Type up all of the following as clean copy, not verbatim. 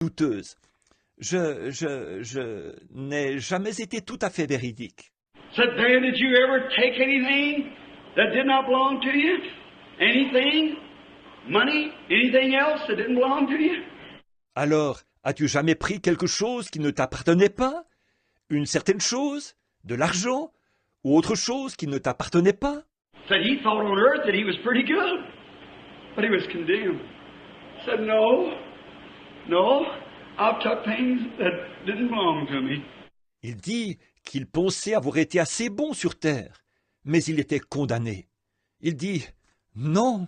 douteuse. Je n'ai jamais été tout à fait véridique. Said, there, did you ever take anything that did not belong to you? Anything? Money? Anything else that didn't belong to you? Alors, as-tu jamais pris quelque chose qui ne t'appartenait pas? Une certaine chose? De l'argent? Ou autre chose qui ne t'appartenait pas? Said he thought on earth that he was pretty good, but he was condemned. Said, no, I've took things that didn't belong to me. Il dit qu'il pensait avoir été assez bon sur terre, mais il était condamné. Il dit, non,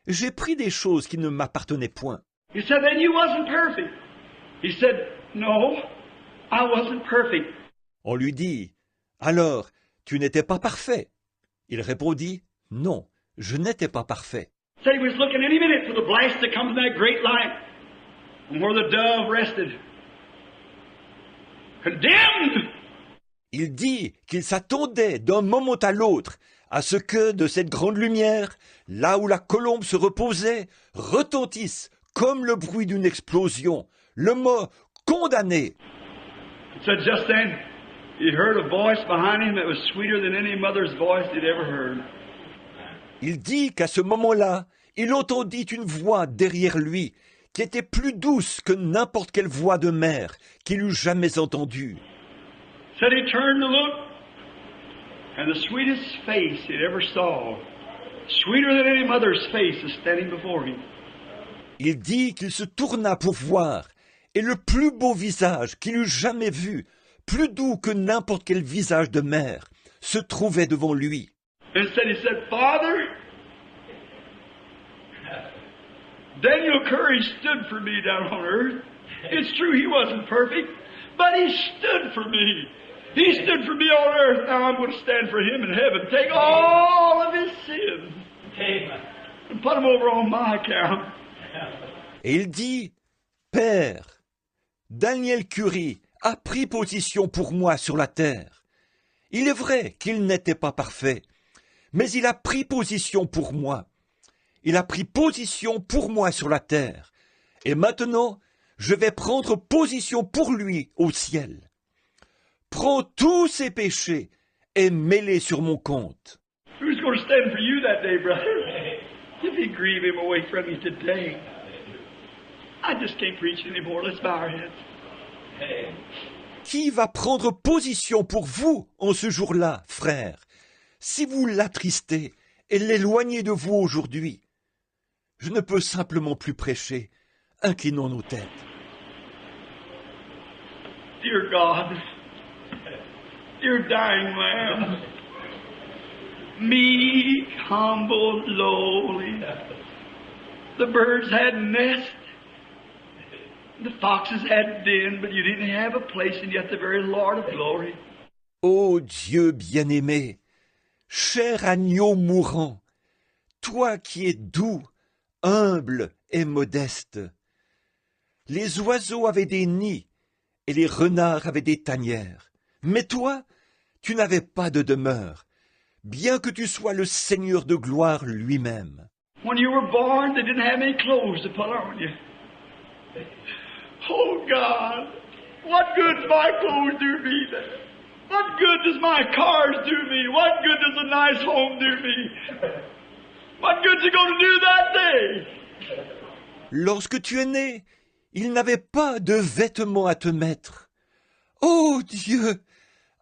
j'ai pris des choses qui ne m'appartenaient point. He said, then you wasn't perfect. He said, no, I wasn't perfect. On lui dit, alors, tu n'étais pas parfait. Il répondit, non, je n'étais pas parfait. Said he was looking any minute for the blast to come from that great light, from where the dove rested. Condemned! Il dit qu'il s'attendait d'un moment à l'autre à ce que de cette grande lumière, là où la colombe se reposait, retentisse comme le bruit d'une explosion, le mot condamné. It said just then, he heard a voice behind him that was sweeter than any mother's voice he'd ever heard. Il dit qu'à ce moment-là, il entendit une voix derrière lui qui était plus douce que n'importe quelle voix de mère qu'il eût jamais entendue. Said he turned to look, and the sweetest face he'd ever saw, sweeter than any mother's face, is standing before him. Il dit qu'il se tourna pour voir, et le plus beau visage qu'il eût jamais vu, plus doux que n'importe quel visage de mère, se trouvait devant lui. And he said, Father, Daniel Curry stood for me down on earth. It's true he wasn't perfect, but he stood for me. He stood for me on earth. Now I'm going to stand for him in heaven. Take all of his sins and put them over on my account. Et il dit, Père, Daniel Curry a pris position pour moi sur la terre. Il est vrai qu'il n'était pas parfait, mais il a pris position pour moi. Il a pris position pour moi sur la terre. Et maintenant, je vais prendre position pour lui au ciel. Prends tous ses péchés et mets-les sur mon compte. Who's going to stand for you that day, brother? If he grieve him away from you today. I just can't preach anymore. Let's bow our heads. Qui va prendre position pour vous en ce jour-là, frère, si vous l'attristez et l'éloignez de vous aujourd'hui? Je ne peux simplement plus prêcher. Inclinons nos têtes. Dear God, dear dying Lamb, meek, humble, lowly, the birds had nests, the foxes had den, but you didn't have a place, and yet the very Lord of glory. Ô Dieu bien-aimé, cher agneau mourant, toi qui es doux, humble et modeste. Les oiseaux avaient des nids et les renards avaient des tanières. Mais toi, tu n'avais pas de demeure, bien que tu sois le Seigneur de gloire lui-même. When you were born, they didn't have any clothes to put on you. Oh God, what good does my clothes do me then? What good does my cars do me? What good does a nice home do me? What good's it going to do that day? Lorsque tu es né, il n'avait pas de vêtements à te mettre. Ô Dieu,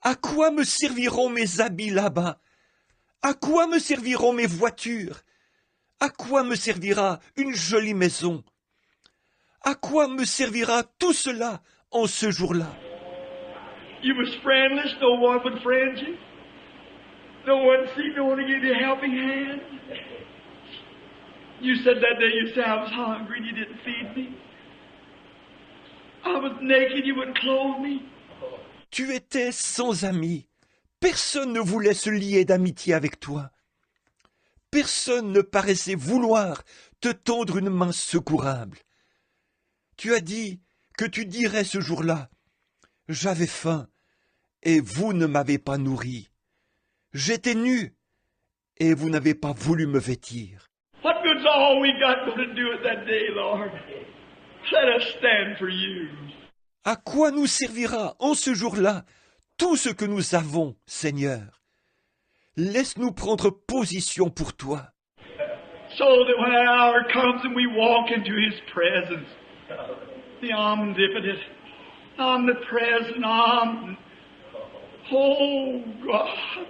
à quoi me serviront mes habits là-bas? À quoi me serviront mes voitures? À quoi me servira une jolie maison? À quoi me servira tout cela en ce jour-là? You was friendless, no one would friend you. No one seemed to want to give you a helping hand. You said that day, you said, I was hungry and you didn't feed me. I was naked, you wouldn't clothe me. Tu étais sans amis. Personne ne voulait se lier d'amitié avec toi. Personne ne paraissait vouloir te tendre une main secourable. Tu as dit que tu dirais ce jour-là, « J'avais faim, et vous ne m'avez pas nourri. J'étais nu, et vous n'avez pas voulu me vêtir. » What good's all we got going to do it that day, Lord? Let us stand for you. À quoi nous servira en ce jour-là tout ce que nous avons, Seigneur? Laisse-nous prendre position pour toi, So that when that hour comes and we walk into His presence, the omnipotent, omnipresent, oh God,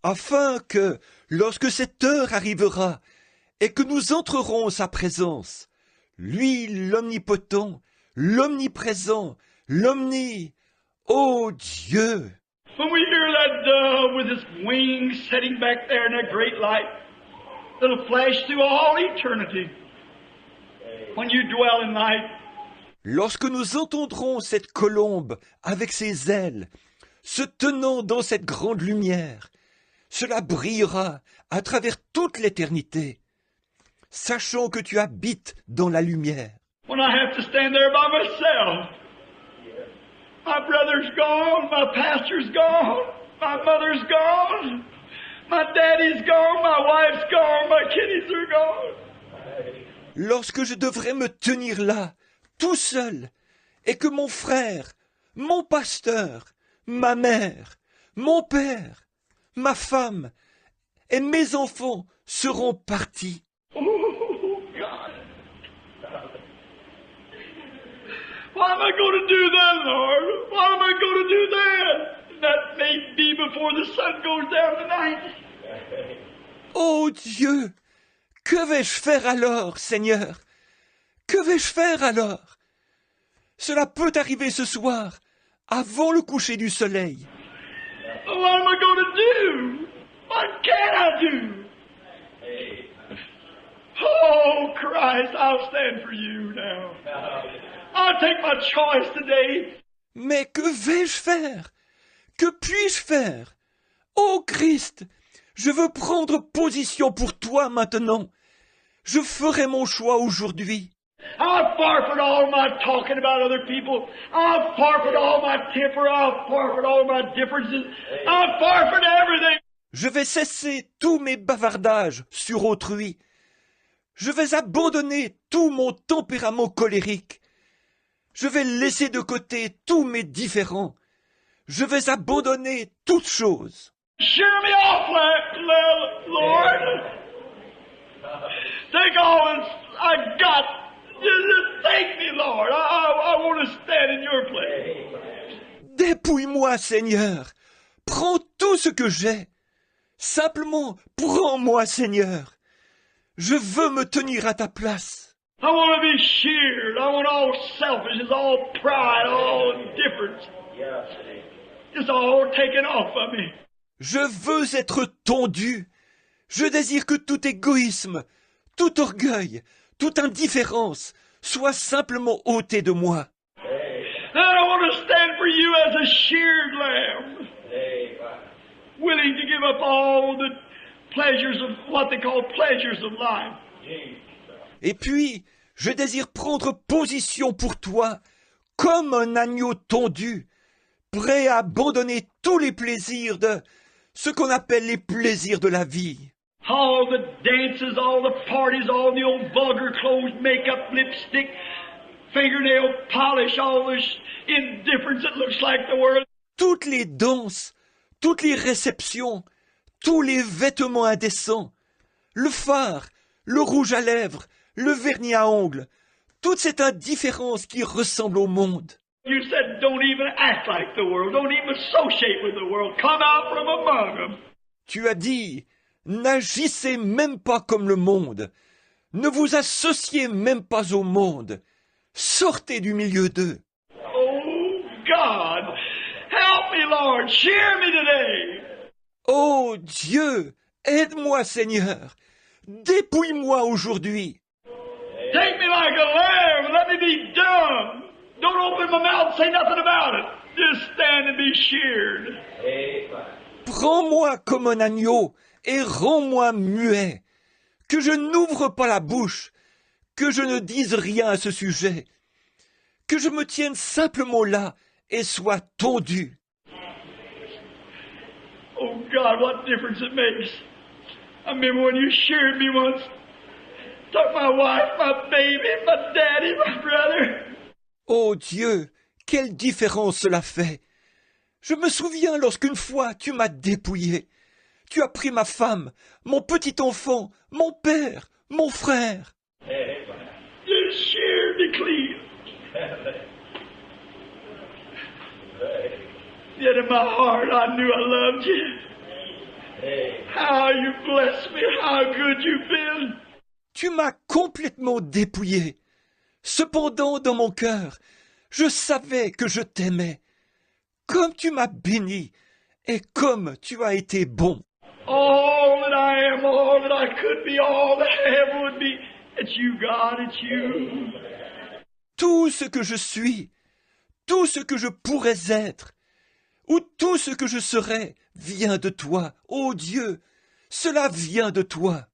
afin que, lorsque cette heure arrivera et que nous entrerons en sa présence, lui l'omnipotent, l'omniprésent, ô Dieu, when we hear that dove with its wings sitting back there in that great light, that'll flash through all eternity, when you dwell in light, lorsque nous entendrons cette colombe avec ses ailes, se tenant dans cette grande lumière, cela brillera à travers toute l'éternité, sachant que tu habites dans la lumière. when I have to stand there by myself. My brother's gone, my pastor's gone, my mother's gone, my daddy's gone, my wife's gone, my kiddies are gone. Lorsque je devrais me tenir là, tout seul, et que mon frère, mon pasteur, ma mère, mon père, ma femme et mes enfants seront partis. Oh, God. Why am I going to do that, Lord? Why am I going to do that? That may be before the sun goes down tonight. Ô Dieu, que vais-je faire alors, Seigneur? Que vais-je faire alors? Cela peut arriver ce soir, avant le coucher du soleil. What am I going to do? What can I do? Oh, Christ, I'll stand for you now. I'll take my choice today. Mais que vais-je faire? Que puis-je faire? Ô Christ, je veux prendre position pour toi maintenant. Je ferai mon choix aujourd'hui. I'll forfeit all my talking about other people. I'll forfeit all my temper. I'll forfeit all my differences. I'll forfeit everything. Je vais cesser tous mes bavardages sur autrui. Je vais abandonner tout mon tempérament colérique. Je vais laisser de côté tous mes différends. Je vais abandonner toutes choses. Shear me off, Lord. Take all I got. Just take me, Lord. I want to stand in your place. Dépouille-moi, Seigneur. Prends tout ce que j'ai. Simplement, prends-moi, Seigneur. Je veux me tenir à ta place. I want to be sheared. I want all selfishness, all pride, all indifference. Just all taken off of me. Je veux être tondu. Je désire que tout égoïsme, tout orgueil, toute indifférence soit simplement ôté de moi. And I want to stand for you as a sheared lamb, willing to give up all the pleasures of what they call pleasures of life. Et puis, je désire prendre position pour toi, comme un agneau tondu, prêt à abandonner tous les plaisirs de ce qu'on appelle les plaisirs de la vie. All the dances, all the parties, all the old vulgar clothes, makeup, lipstick, fingernail polish, all this indifference that looks like the world. Toutes les danses, toutes les réceptions, tous les vêtements indécents, le fard, le rouge à lèvres, le vernis à ongles, toute cette indifférence qui ressemble au monde. You said don't even act like the world, don't even associate with the world, come out from among them. Tu as dit, n'agissez même pas comme le monde, ne vous associez même pas au monde, sortez du milieu d'eux. Oh God, help me, Lord, cheer me today. Ô Dieu, aide-moi, Seigneur, dépouille-moi aujourd'hui. Take me like a lamb, let me be dumb. Don't open my mouth, say nothing about it. Just stand and be sheared. Prends-moi comme un agneau et rends-moi muet, que je n'ouvre pas la bouche, que je ne dise rien à ce sujet, que je me tienne simplement là et sois tondu. Oh God, what difference it makes. I remember when you sheared me once. took my wife, my baby, my daddy, my brother. Ô Dieu, quelle différence cela fait! Je me souviens lorsqu'une fois tu m'as dépouillé. Tu as pris ma femme, mon petit enfant, mon père, mon frère. You sheared me clean. Yet in my heart I knew I loved you. How you blessed me, how good you've been. Tu m'as complètement dépouillé. Cependant, dans mon cœur, je savais que je t'aimais. Comme tu m'as béni et comme tu as été bon. All that I am, all that I could be, all that heaven would be, it's you, God, it's you. Tout ce que je suis, tout ce que je pourrais être, ou tout ce que je serai, vient de toi, ô Dieu. Cela vient de toi.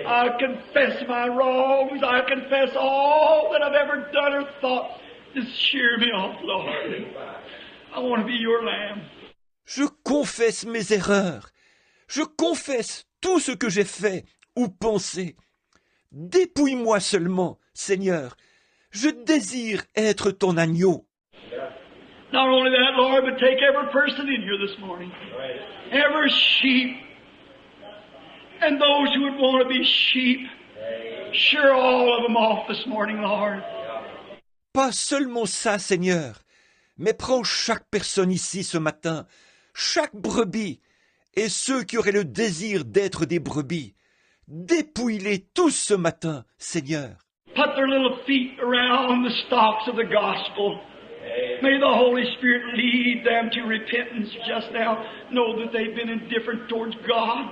I confess my wrongs. I confess all that I've ever done or thought. Just shear me off, Lord. I want to be your lamb. Je confesse mes erreurs. Je confesse tout ce que j'ai fait ou pensé. Dépouille-moi seulement, Seigneur. Je désire être ton agneau. Not only that, Lord, but take every person in here this morning. Every sheep. And those who would want to be sheep. Shear all of them off this morning, Lord. Pas seulement ça, Seigneur, mais prends chaque personne ici ce matin, chaque brebis, et ceux qui auraient le désir d'être des brebis. Dépouille-les tous ce matin, Seigneur. Put their little feet around the stalks of the gospel. May the Holy Spirit lead them to repentance just now. Know that they've been indifferent towards God.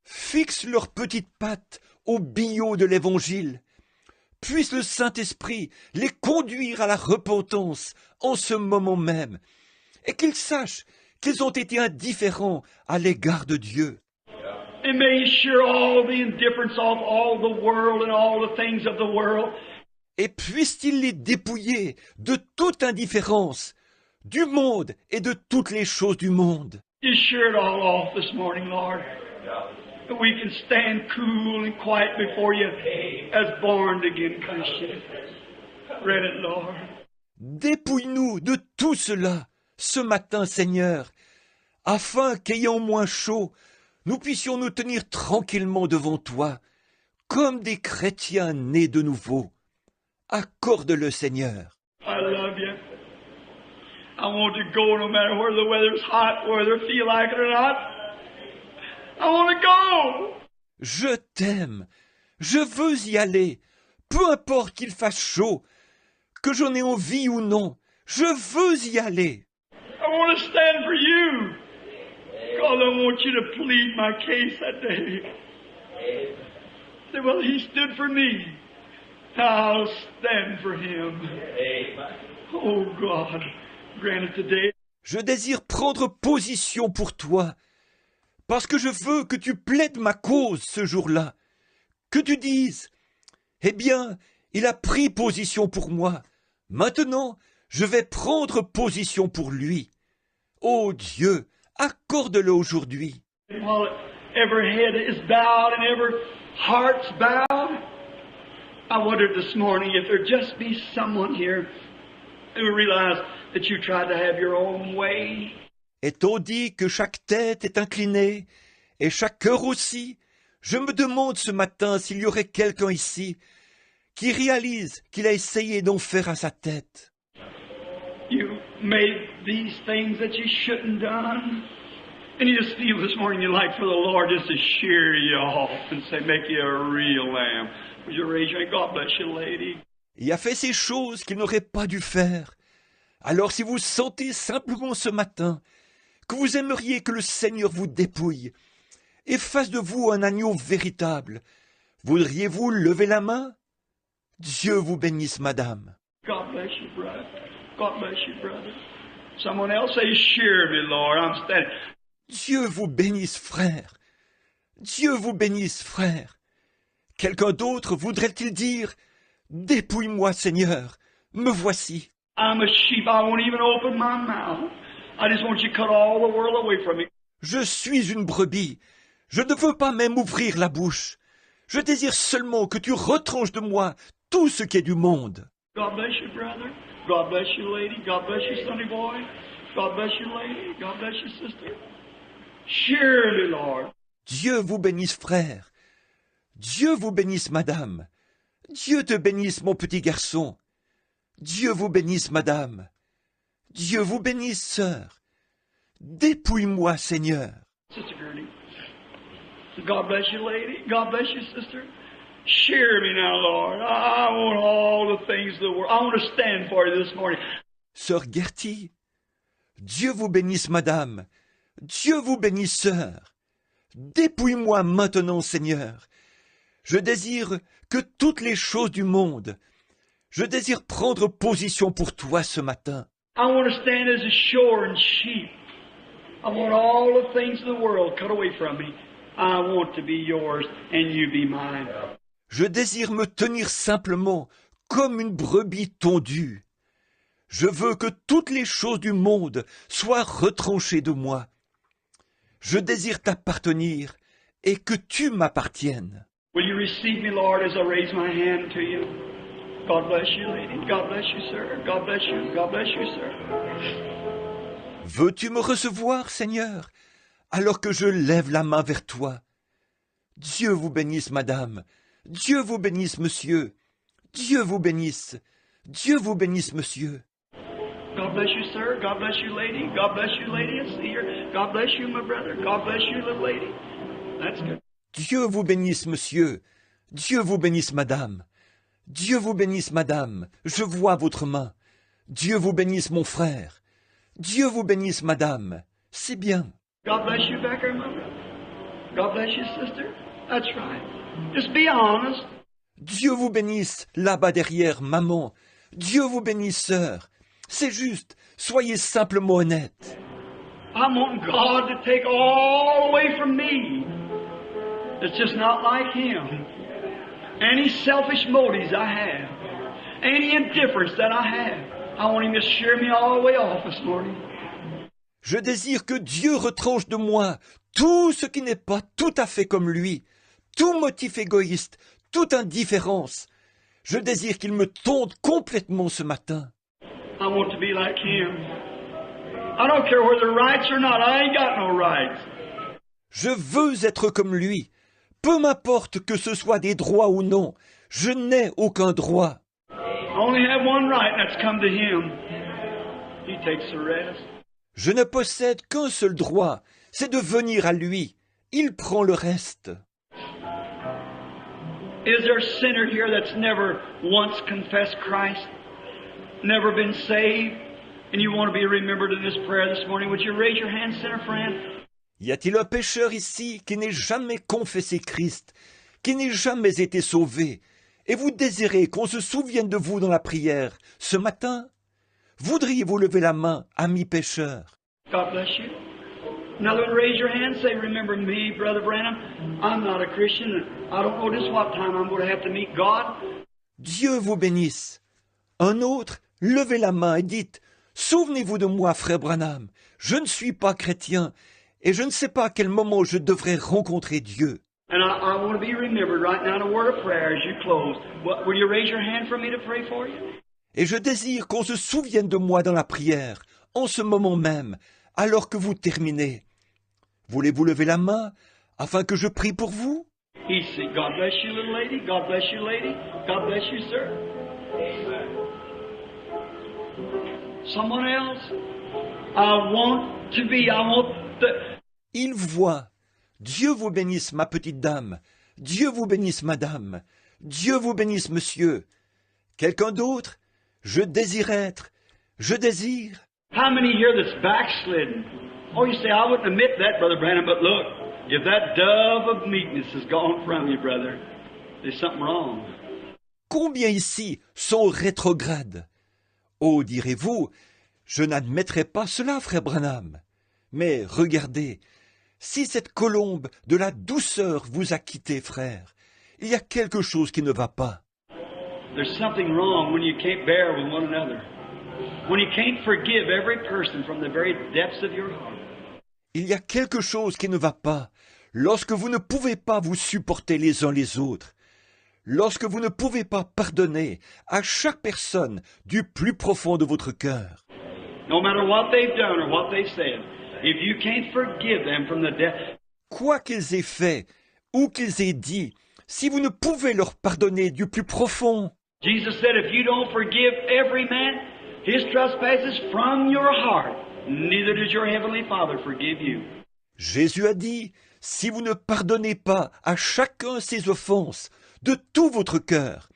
Fixe leurs petites pattes au billot de l'Évangile. Puisse le Saint-Esprit les conduire à la repentance en ce moment même, et qu'ils sachent qu'ils ont été indifférents à l'égard de Dieu. And may He shear all the indifference off all the world and all the things of the world. Et puisse-t-il les dépouiller de toute indifférence, du monde et de toutes les choses du monde. Just shear it all off this morning, Lord. That we can stand cool and quiet before you as born-again Christians. Read it, Lord. Dépouille-nous de tout cela ce matin, Seigneur, afin qu'ayant moins chaud, nous puissions nous tenir tranquillement devant toi, comme des chrétiens nés de nouveau. Accorde-le, Seigneur. I love you. I want to go no matter whether the weather's hot, whether I feel like it or not. I want to go. Je t'aime. Je veux y aller. Peu importe qu'il fasse chaud, que j'en ai envie ou non. Je veux y aller. I want to stand for you. God, I want you to plead my case that day. Say, well, He stood for me. I'll stand for Him. Oh, God, grant it today. Je désire prendre position pour toi, parce que je veux que tu plaides ma cause ce jour-là, que tu dises, eh bien, il a pris position pour moi, maintenant, je vais prendre position pour lui. Ô Dieu, accorde-le aujourd'hui. While every head is bowed and every heart's bowed, I wondered this morning if there'd just be someone here who realized that you tried to have your own way. Étant dit que chaque tête est inclinée, et chaque cœur aussi, je me demande ce matin s'il y aurait quelqu'un ici qui réalise qu'il a essayé d'en faire à sa tête. You made these things that you shouldn't done. And you just feel this morning you'd like for the Lord just to shear you off and say, make you a real lamb. Would you raise your hand? God bless you, lady. Il a fait ces choses qu'il n'aurait pas dû faire. Alors si vous sentez simplement ce matin que vous aimeriez que le Seigneur vous dépouille et fasse de vous un agneau véritable, voudriez-vous lever la main? Dieu vous bénisse, madame. God bless you, brother. God bless you, brother. Someone else say, shear me, Lord. I'm standing. Dieu vous bénisse, frère. Dieu vous bénisse, frère. Quelqu'un d'autre voudrait-il dire, dépouille-moi, Seigneur, me voici. I'm a sheep. I won't even open my mouth. I just want you to cut all the world away from me. Je suis une brebis. Je ne veux pas même ouvrir la bouche. Je désire seulement que tu retranches de moi tout ce qui est du monde. God bless you, brother. God bless you, lady. God bless you, Sunday boy. God bless you, lady. God bless you, sister. Surely, Lord. Dieu vous bénisse, frère. Dieu vous bénisse, madame. Dieu te bénisse, mon petit garçon. Dieu vous bénisse, madame. Dieu vous bénisse, sœur. Dépouille-moi, Seigneur. Sister Gertie. God bless you, lady. God bless you, sister. Cheer me now, Lord. I want all the things of the world. I want to stand for you this morning. Sœur Gertie, Dieu vous bénisse, madame. Dieu vous bénisse, sœur. Dépouille-moi maintenant, Seigneur. Je désire que toutes les choses du monde, je désire prendre position pour toi ce matin. I want to stand as a shorn sheep. I want all the things of the world cut away from me. I want to be yours and you be mine. Je désire me tenir simplement comme une brebis tondue. Je veux que toutes les choses du monde soient retranchées de moi. Je désire t'appartenir et que tu m'appartiennes. Will you receive me, Lord, as I raise my hand to you? God bless you, lady. God bless you, sir. God bless you. God bless you, sir. Veux-tu me recevoir, Seigneur, alors que je lève la main vers toi? Dieu vous bénisse, madame. Dieu vous bénisse, monsieur. Dieu vous bénisse. Dieu vous bénisse, monsieur. God bless you, sir. God bless you, lady. God bless you, lady. I see her. God bless you, my brother. God bless you, little lady. That's good. Dieu vous bénisse, monsieur. Dieu vous bénisse, madame. Dieu vous bénisse, madame. Je vois votre main. Dieu vous bénisse, mon frère. Dieu vous bénisse, madame. C'est bien. God bless you, Becker, my brother. God bless you, sister. That's right. Just be honest. Dieu vous bénisse, là-bas derrière, maman. Dieu vous bénisse, sœur. C'est juste. Soyez simplement honnête. I want God to take all away from me. It's just not like Him. Any selfish motives I have, any indifference that I have, I want Him to shear me all the way off this morning. Je désire que Dieu retranche de moi tout ce qui n'est pas tout à fait comme lui, tout motif égoïste, toute indifférence. Je désire qu'il me tonde complètement ce matin. I want to be like Him. I don't care whether rights or not. I ain't got no rights. Je veux être comme lui. Peu m'importe que ce soit des droits ou non, je n'ai aucun droit. I only have one right, and that's come to Him. He takes the rest. Je ne possède qu'un seul droit, c'est de venir à lui. Il prend le reste. Is there a sinner here that's never once confessed Christ, never been saved, and you want to be remembered in this prayer this morning? Would you raise your hand, sinner friend? Y a-t-il un pécheur ici qui n'ait jamais confessé Christ, qui n'ait jamais été sauvé, et vous désirez qu'on se souvienne de vous dans la prière ce matin? Voudriez-vous lever la main, ami pécheur? God bless you. Another one, raise your hand, say, remember me, Brother Branham. I'm not a Christian, and I don't know just what time I'm going to have to meet God. Dieu vous bénisse. Un autre, levez la main et dites, souvenez-vous de moi, frère Branham, je ne suis pas chrétien, et je ne sais pas à quel moment je devrais rencontrer Dieu. And I want to be remembered right now in a word of prayer as you close. Will you raise your hand for me to pray for you? Et je désire qu'on se souvienne de moi dans la prière, en ce moment même, alors que vous terminez. Voulez-vous lever la main, afin que je prie pour vous? He said, God bless you, little lady. God bless you, lady. God bless you, sir. Someone else? I want the... Il voit. Dieu vous bénisse, ma petite dame. Dieu vous bénisse, madame. Dieu vous bénisse, monsieur. Quelqu'un d'autre? Je désire être. Je désire. How many here that's backslidden? Oh, you say, I wouldn't admit that, Brother Branham, but look, if that dove of meekness is gone from you, brother, there's something wrong. Combien ici sont rétrogrades? Oh, direz-vous, je n'admettrai pas cela, frère Branham. Mais regardez, si cette colombe de la douceur vous a quitté, frère, il y a quelque chose qui ne va pas. There's something wrong when you can't bear with one another. When you can't forgive every person from the very depths of your heart. Il y a quelque chose qui ne va pas lorsque vous ne pouvez pas vous supporter les uns les autres, lorsque vous ne pouvez pas pardonner à chaque personne du plus profond de votre cœur. No matter what they've done or what they've said, if you can't forgive them from the depth, Quoi qu'ils aient fait ou qu'ils aient dit, si vous ne pouvez leur pardonner du plus profond, Jesus said, if you don't forgive every man his trespasses from your heart, neither does your heavenly Father forgive you. Jésus a dit, si vous ne pardonnez pas à chacun ses offenses de tout votre cœur,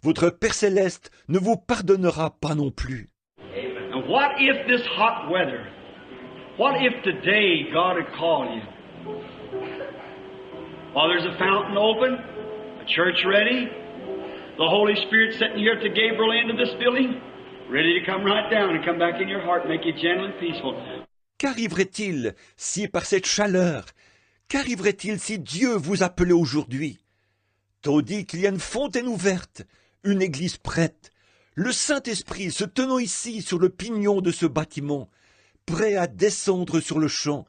votre Père céleste ne vous pardonnera pas non plus. And what if this hot weather, what if today God had called you? While there's a fountain open, a church ready, the Holy Spirit sitting here at the Gabriel end of this building, ready to come right down and come back in your heart, make you gentle and peaceful. Qu'arriverait-il si par cette chaleur, qu'arriverait-il si Dieu vous appelait aujourd'hui, tandis qu'il y a une fontaine ouverte, une église prête, le Saint-Esprit se tenant ici sur le pignon de ce bâtiment, prêt à descendre sur le champ,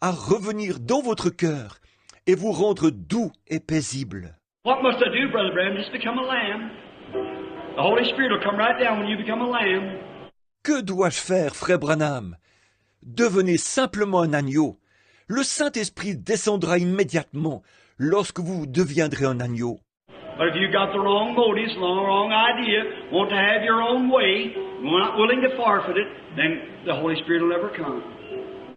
à revenir dans votre cœur et vous rendre doux et paisible. What must I do, Brother Branham? Just become a lamb. The Holy Spirit will come right down when you become a lamb. Que dois-je faire, frère Branham? Devenez simplement un agneau. Le Saint-Esprit descendra immédiatement lorsque vous deviendrez un agneau. But if you got the wrong motives, wrong idea, want to have your own way, not willing to forfeit it, then the Holy Spirit will never come.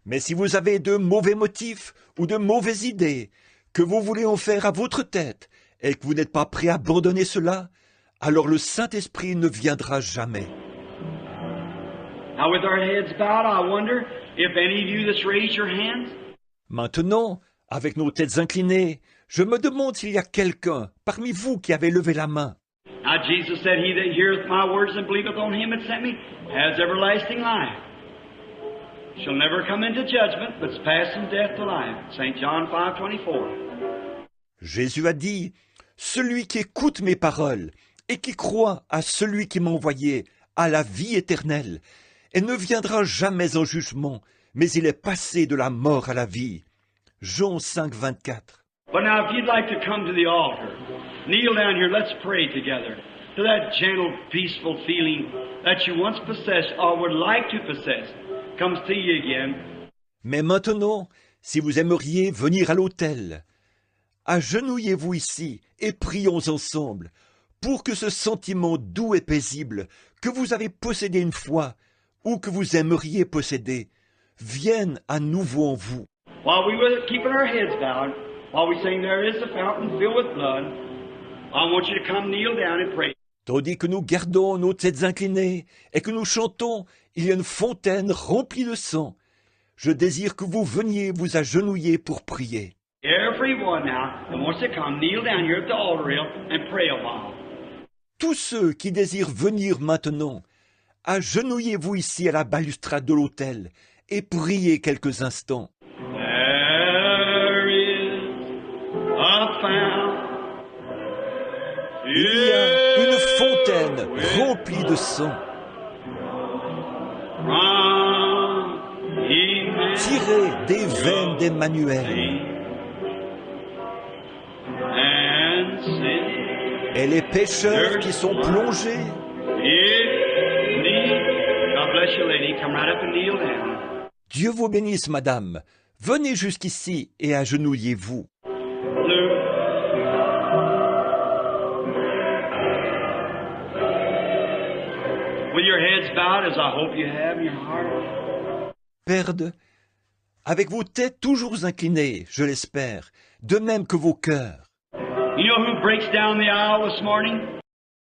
Mais si vous avez de mauvais motifs ou de mauvaises idées, que vous voulez en faire à votre tête, et que vous n'êtes pas prêt à abandonner cela, alors le Saint-Esprit ne viendra jamais. Now with our heads bowed, I wonder if any of you that's raised your hands, Maintenant, avec nos têtes inclinées, je me demande s'il y a quelqu'un parmi vous qui avait levé la main. now Jesus said, he that heareth my words and believeth on him that sent me has everlasting life. Shall never come into judgment, but is passed from death to life. St. John 5:24. Jésus a dit, « Celui qui écoute mes paroles et qui croit à celui qui m'a envoyé a la vie éternelle et ne viendra jamais en jugement, mais il est passé de la mort à la vie. » Jean 5, 24. But now if you'd like to come to the altar, kneel down here, let's pray together. To that gentle, peaceful feeling that you once possessed or would like to possess comes to you again. Mais maintenant, si vous aimeriez venir à l'autel, agenouillez-vous ici et prions ensemble pour que ce sentiment doux et paisible que vous avez possédé une fois ou que vous aimeriez posséder vienne à nouveau en vous. While we were keeping our heads bowed, while we sing, there is a fountain filled with blood, I want you to come kneel down and pray. Tandis que nous gardons nos têtes inclinées et que nous chantons, il y a une fontaine remplie de sang. Je désire que vous veniez vous agenouiller pour prier. Everyone now that wants to come, kneel down here at the altar rail and pray a while. Tous ceux qui désirent venir maintenant, agenouillez-vous ici à la balustrade de l'autel et priez quelques instants. There is a fountain. Il y a une fontaine remplie de sang, tirée des veines d'Emmanuel. Et les pécheurs qui sont plongés, Dieu vous bénisse, madame. Venez jusqu'ici et agenouillez-vous. With your heads bowed, as I hope you have in your heart. Perde, avec vos têtes toujours inclinées, je l'espère, de même que vos cœurs. You know who breaks down the aisle this morning?